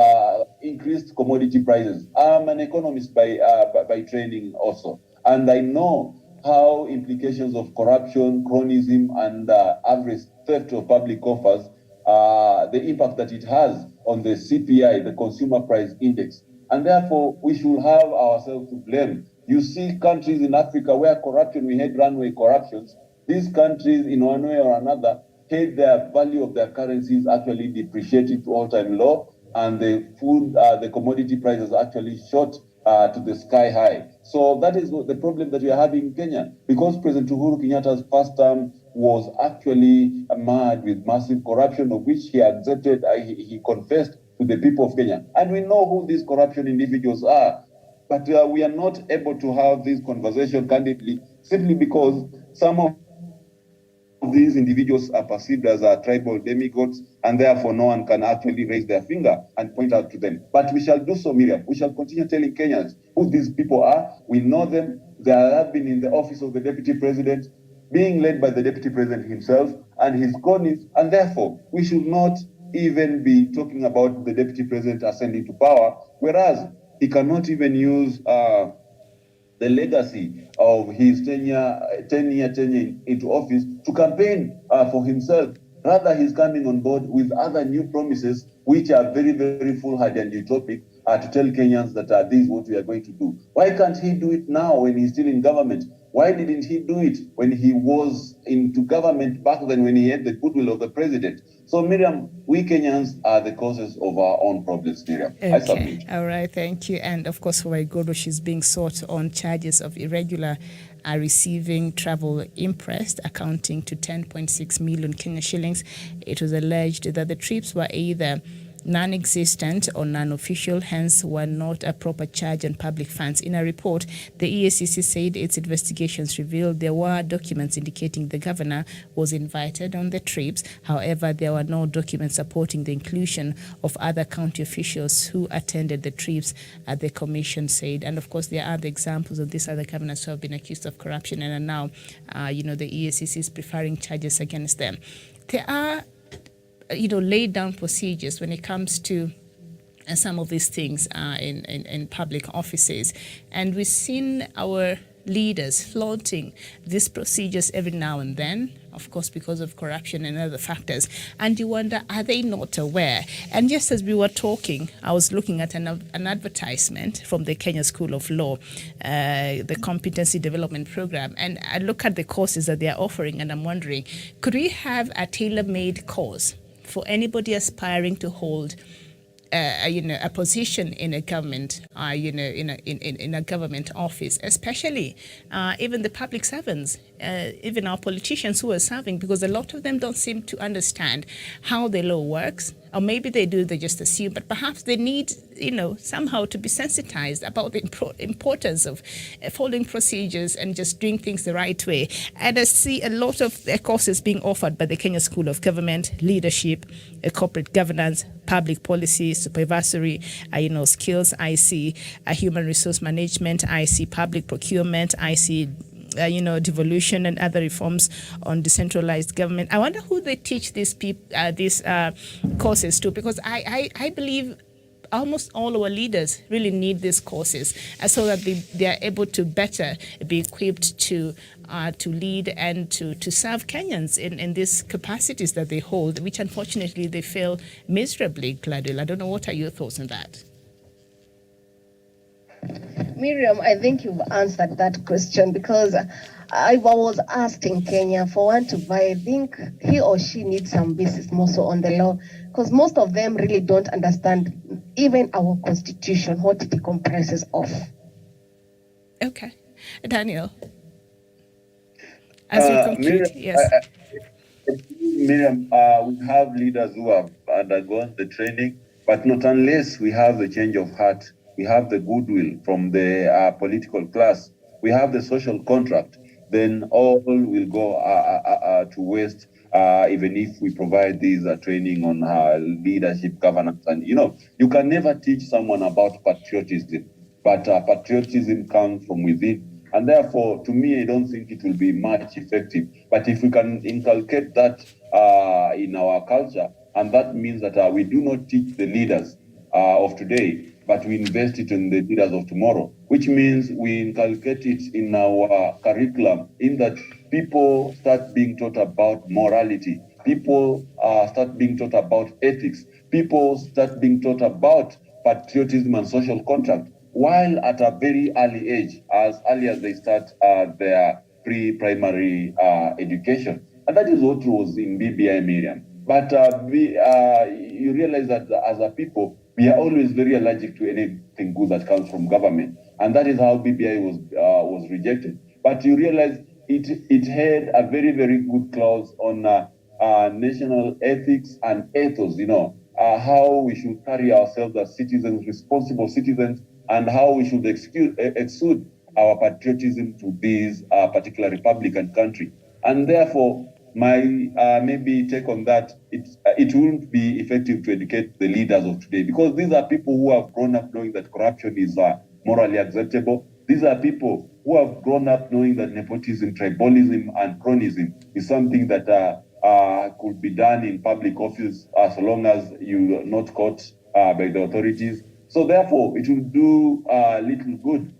increased commodity prices. I'm an economist by training also, and I know how implications of corruption, cronyism, and average theft of public coffers, the impact that it has on the CPI, the Consumer Price Index. And therefore, we should have ourselves to blame. You see countries in Africa where we had runaway corruptions. These countries, in one way or another, had their value of their currencies actually depreciated to all-time low, and the commodity prices actually shot to the sky high. So that is the problem that we are having in Kenya, because President Uhuru Kenyatta's first term was actually marred with massive corruption, of which he accepted, he confessed to the people of Kenya. And we know who these corruption individuals are. But we are not able to have this conversation candidly simply because some of these individuals are perceived as tribal demigods, and therefore no one can actually raise their finger and point out to them. But we shall do so, Miriam. We shall continue telling Kenyans who these people are. We know them. They have been in the office of the deputy president, being led by the deputy president himself and his cronies, and therefore we should not even be talking about the deputy president ascending to power, whereas he cannot even use the legacy of his 10-year tenure into office to campaign for himself. Rather, he's coming on board with other new promises, which are very, very foolhardy and utopic, to tell Kenyans that this is what we are going to do. Why can't he do it now when he's still in government? Why didn't he do it when he was into government back then, when he had the goodwill of the president? So, Miriam, we Kenyans are the causes of our own problems, Miriam. I submit. All right, thank you. And of course, for Waiguru, she's being sought on charges of irregular receiving travel imprest, accounting to 10.6 million Kenya shillings. It was alleged that the trips were either non-existent or non-official, hence were not a proper charge on public funds. In a report, the EACC said its investigations revealed there were documents indicating the governor was invited on the trips. However, there were no documents supporting the inclusion of other county officials who attended the trips, the commission said. And of course, there are other examples of these other governors who have been accused of corruption and are now, the EACC is preferring charges against them. There are laid down procedures when it comes to some of these things in public offices. And we've seen our leaders flaunting these procedures every now and then, of course, because of corruption and other factors. And you wonder, are they not aware? And just as we were talking, I was looking at an advertisement from the Kenya School of Law, the Competency Development Program, and I look at the courses that they are offering, and I'm wondering, could we have a tailor-made course for anybody aspiring to hold a position in a government, in a government office, especially even the public servants, even our politicians who are serving, because a lot of them don't seem to understand how the law works, or maybe they do, they just assume, but perhaps they need, somehow to be sensitized about the importance of following procedures and just doing things the right way. And I see a lot of courses being offered by the Kenya School of Government, Leadership, Corporate Governance, Public Policy, Supervisory, skills. I see Human Resource Management. I see Public Procurement. I see devolution and other reforms on decentralized government. I wonder who they teach these courses to, because I believe almost all our leaders really need these courses so that they are able to better be equipped to lead and to serve Kenyans in these capacities that they hold, which unfortunately they fail miserably. Gladwell, I don't know, what are your thoughts on that? Miriam, I think you've answered that question, because I was asked in Kenya for one to buy. I think he or she needs some basis more so on the law, because most of them really don't understand even our constitution, what it comprises of. Okay. Daniel, as we conclude, yes. Miriam, we have leaders who have undergone the training, but not unless we have the change of heart. We have the goodwill from the political class. We have the social contract. Then all will go to waste, even if we provide these training on leadership, governance. And, you can never teach someone about patriotism, but patriotism comes from within. And therefore, to me, I don't think it will be much effective. But if we can inculcate that in our culture, and that means that we do not teach the leaders of today, but we invest it in the leaders of tomorrow, which means we inculcate it in our curriculum, in that people start being taught about morality, people start being taught about ethics, people start being taught about patriotism and social contract, while at a very early age, as early as they start their pre-primary education. And that is what was in BBI, Miriam. But you realize that as a people, we are always very allergic to anything good that comes from government. And that is how BBI was rejected. But you realize it had a very, very good clause on national ethics and ethos, how we should carry ourselves as citizens, responsible citizens, and how we should exude our patriotism to this particular Republican country. And therefore, my maybe take on that, it won't be effective to educate the leaders of today, because these are people who have grown up knowing that corruption is morally acceptable. These are people who have grown up knowing that nepotism, tribalism, and cronism is something that could be done in public office as long as you're not caught by the authorities. So therefore, it will do little good,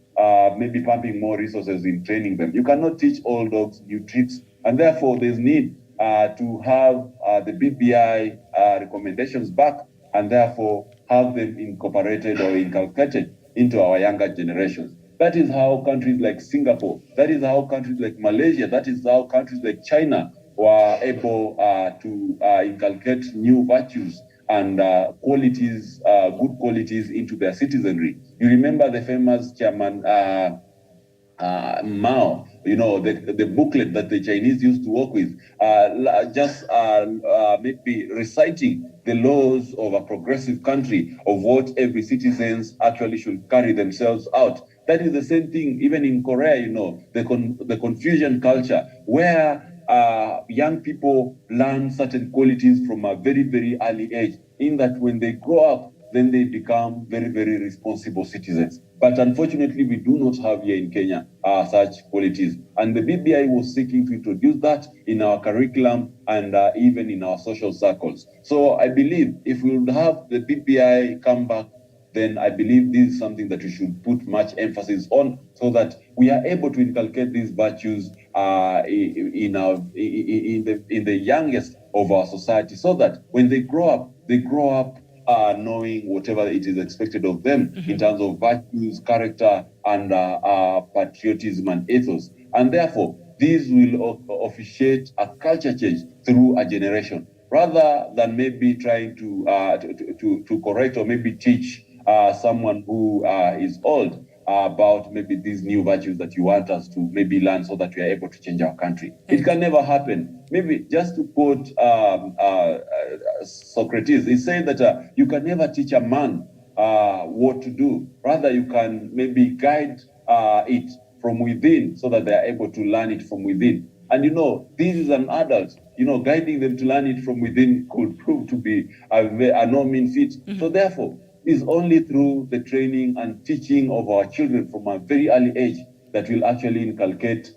maybe pumping more resources in training them. You cannot teach all dogs new tricks, and therefore there's need to have the BBI recommendations back, and therefore have them incorporated or inculcated into our younger generations. That is how countries like Singapore, that is how countries like Malaysia, that is how countries like China were able to inculcate new virtues and qualities, good qualities into their citizenry. You remember the famous chairman Mao, the booklet that the Chinese used to work with, just maybe reciting the laws of a progressive country of what every citizens actually should carry themselves out. That is the same thing even in Korea, the Confucian culture, where young people learn certain qualities from a very, very early age, in that when they grow up, then they become very, very responsible citizens. But unfortunately, we do not have here in Kenya such qualities. And the BBI was seeking to introduce that in our curriculum and even in our social circles. So I believe if we would have the BBI come back, then I believe this is something that we should put much emphasis on, so that we are able to inculcate these virtues in the youngest of our society, so that when they grow up knowing whatever it is expected of them in terms of virtues, character, and patriotism and ethos. And therefore, these will officiate a culture change through a generation, rather than maybe trying to correct or maybe teach someone who is old about maybe these new virtues that you want us to maybe learn, so that we are able to change our country. It can never happen. Maybe just to quote Socrates, he said that you can never teach a man what to do. Rather, you can maybe guide it from within, so that they are able to learn it from within. And this is an adult, guiding them to learn it from within could prove to be a no mean feat. So therefore, it's only through the training and teaching of our children from a very early age that will actually inculcate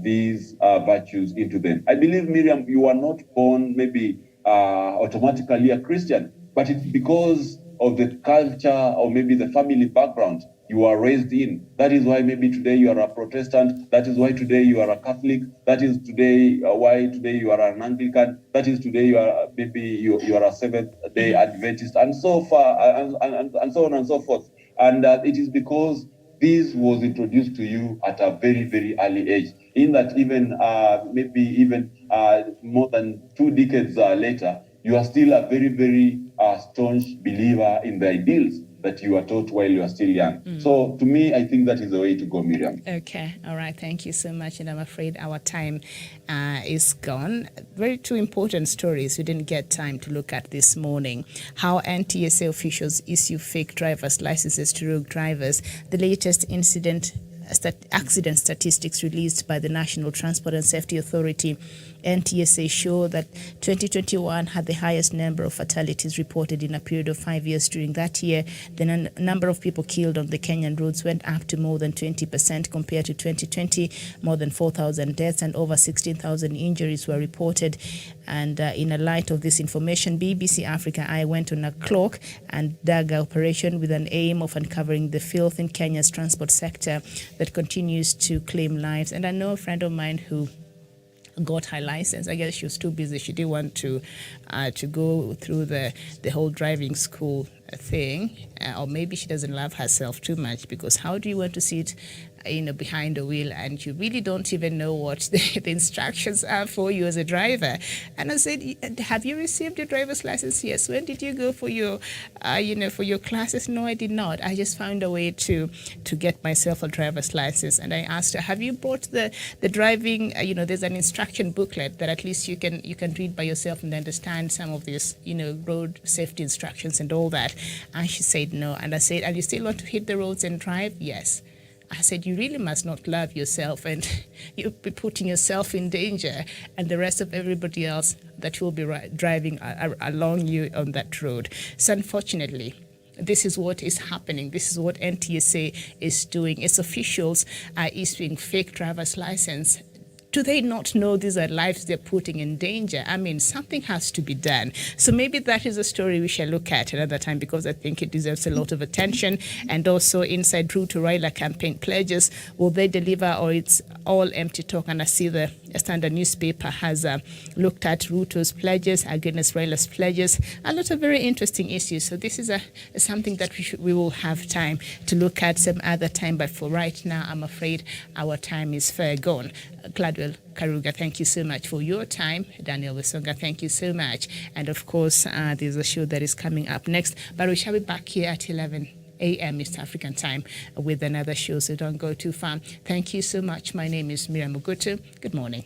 these virtues into them. I believe, Miriam, you are not born maybe automatically a Christian, but it's because of the culture or maybe the family background you are raised in. That is why maybe today you are a Protestant. That is why today you are a Catholic. That is today why today you are an Anglican. That is today you are maybe you are a Seventh-day Adventist, and so far and so on and so forth. And it is because this was introduced to you at a very, very early age, in that even maybe even more than 2 decades later, you are still a very, very staunch believer in the ideals that you are taught while you are still young. So to me, I think that is the way to go, Miriam. Okay, all right, thank you so much. And I'm afraid our time is gone. Very two important stories we didn't get time to look at this morning. How NTSA officials issue fake driver's licenses to rogue drivers. The latest accident statistics released by the National Transport and Safety Authority, NTSA, show that 2021 had the highest number of fatalities reported in a period of 5 years. During that year, the number of people killed on the Kenyan roads went up to more than 20% compared to 2020. More than 4,000 deaths and over 16,000 injuries were reported. And in a light of this information, BBC Africa Eye went on a cloak and dagger operation with an aim of uncovering the filth in Kenya's transport sector that continues to claim lives. And I know a friend of mine who got her license. I guess she was too busy. She didn't want to go through the whole driving school thing, or maybe she doesn't love herself too much, because how do you want to sit behind the wheel and you really don't even know what the instructions are for you as a driver? And I said, have you received your driver's license? Yes. When did you go for your for your classes? No, I did not. I just found a way to get myself a driver's license. And I asked her, have you bought the driving, there's an instruction booklet that at least you can read by yourself and understand some of these road safety instructions and all that. And she said no. And I said, and you still want to hit the roads and drive? Yes. I said, you really must not love yourself, and you'll be putting yourself in danger and the rest of everybody else that will be driving along you on that road. So unfortunately, this is what is happening. This is what NTSA is doing. Its officials are issuing fake driver's license. Do they not know these are lives they're putting in danger? I mean, something has to be done. So maybe that is a story we shall look at another time, because I think it deserves a lot of attention. And also inside Ruto Raila campaign pledges, will they deliver, or it's all empty talk? And I see the Standard newspaper has looked at Ruto's pledges against Raila's pledges. A lot of very interesting issues. So this is something that we will have time to look at some other time. But for right now, I'm afraid our time is fair gone. Gladwell Karuga, thank you so much for your time. Daniel Wesonga, thank you so much. And of course, there's a show that is coming up next. But we shall be back here at 11 a.m. East African time with another show, so don't go too far. Thank you so much. My name is Miriam Mugutu. Good morning.